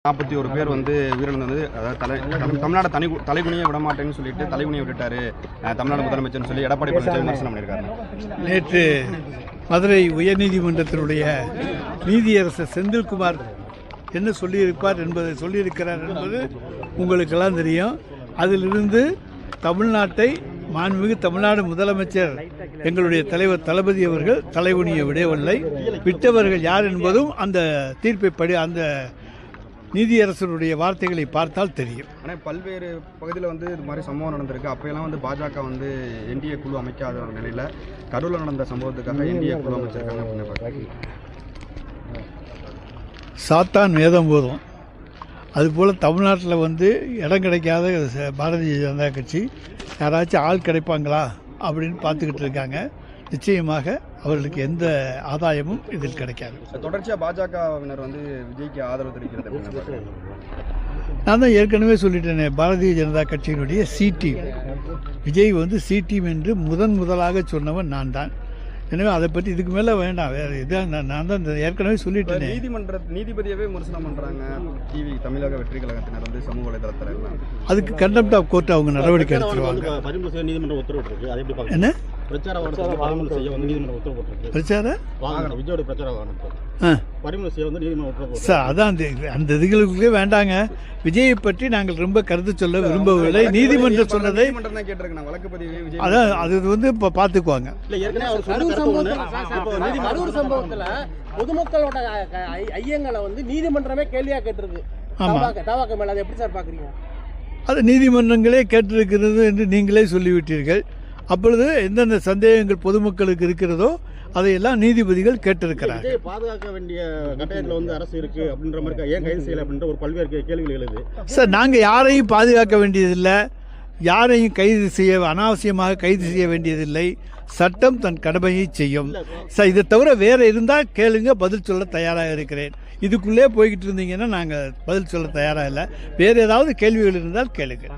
41 பேர் வந்து உயிரிழந்தது. அதாவது தமிழ்நாடு தலைகுனியை விடமாட்டேன்னு சொல்லிட்டு தலைகுனியை விட்டுட்டாரு தமிழ்நாடு முதலமைச்சர்னு சொல்லி எடப்பாடி பழனிசாமி விமர்சனம் பண்ணியிருக்காரு. நேற்று மதுரை உயர்நீதிமன்றத்தினுடைய நீதியரசர் செந்தில்குமார் என்ன சொல்லியிருக்கிறார் என்பது உங்களுக்கெல்லாம் தெரியும். அதிலிருந்து தமிழ்நாட்டை மாண்புமிகு தமிழ்நாடு முதலமைச்சர் எங்களுடைய தலைவர் தளபதி அவர்கள் தலைகுனியை விடவில்லை. விட்டவர்கள் யார் என்பதும் அந்த தீர்ப்பைப்படி அந்த நீதியரசருடைய வார்த்தைகளை பார்த்தால் தெரியும். ஆனால் பல்வேறு பகுதியில் வந்து இது மாதிரி சம்பவம் நடந்திருக்கு. அப்போயெல்லாம் வந்து பாஜக வந்து என்டிஏ குழு அமைக்காத ஒரு நிலையில் கரூரில் நடந்த சம்பவத்துக்காக என்டிஏ குழு அமைச்சிருக்காங்க அப்படின்னு சாத்தான் வேதம் போதும். அதுபோல் தமிழ்நாட்டில் வந்து இடம் கிடைக்காத பாரதிய ஜனதா கட்சி யாராச்சும் ஆள் கிடைப்பாங்களா அப்படின்னு பார்த்துக்கிட்டு இருக்காங்க. நிச்சயமாக அவர்களுக்கு எந்த ஆதாயமும் இதில் கிடைக்காது. தொடர்ச்சியாக பாஜகவினர் வந்து விஜய்க்கு ஆதரவு தெரிவிக்கிறது. நான் தான் ஏற்கனவே சொல்லிட்டேனே, பாரதிய ஜனதா கட்சியினுடைய சி டீம், விஜய் வந்து சி டீம் என்று முதலாக சொன்னவன் நான் தான். எனவே அதை பற்றி இதுக்கு மேலே வேண்டாம். வேறு இதான் நான் தான் ஏற்கனவே சொல்லிட்டேன். நீதிபதியவே விமர்சனம் பண்ணுறாங்க டிவி தமிழக வெற்றி கழகத்தினர் வந்து சமூக வலைதளத்தில். அதுக்கு கண்டெம்ட் ஆஃப் கோர்ட் அவங்க நடவடிக்கை எடுத்துருவாங்க. நீதிமன்ற உத்தரவு போட்டிருக்கு. அது எப்படி என்ன பிரச்சார பறிமுதல் செய்ய வந்து நீதிமன்ற உத்தரவு போட்டிருக்கு. பிரச்சார விஜயோட பிரச்சார பறிமுதல் செய்ய வந்து நீதிமன்ற உத்தரவு சார், அதான் அந்த இதுகளுக்குள்ளே வேண்டாங்க. விஜயை பற்றி நாங்கள் ரொம்ப கருத்து சொல்ல விரும்பவில்லை. நீதிமன்றம் சொன்னதை அதான் அது வந்து இப்போ பார்த்துக்குவாங்க. பொதுமக்களோட ஐயங்களை வந்து நீதிமன்றமே கேள்வியா கேட்டிருக்கு. மேல அதை எப்படி சார் பாக்குறீங்க? அது நீதிமன்றங்களே கேட்டிருக்கிறது என்று நீங்களே சொல்லிவிட்டீர்கள். அப்பொழுது எந்தெந்த சந்தேகங்கள் பொதுமக்களுக்கு இருக்கிறதோ அதையெல்லாம் நீதிபதிகள் கேட்டிருக்கிறார். பாதுகாக்க வேண்டிய கட்டாயத்தில் வந்து அரசு இருக்கு அப்படின்ற மாதிரி ஏன் கைது செய்யல அப்படின்ற ஒரு பல்வேறு கேள்விகள் எழுது. சார், நாங்கள் யாரையும் பாதுகாக்க வேண்டியதில்லை, யாரையும் அனாவசியமாக கைது செய்ய வேண்டியதில்லை. சட்டம் தன் கடமையை செய்யும். சார், இதை தவிர வேற இருந்தால் கேளுங்க, பதில் சொல்ல தயாராக இருக்கிறேன். இதுக்குள்ளே போய்கிட்டு இருந்தீங்கன்னா நாங்கள் பதில் சொல்ல தயாராக இல்லை. வேறு ஏதாவது கேள்விகள் இருந்தால் கேளுங்க.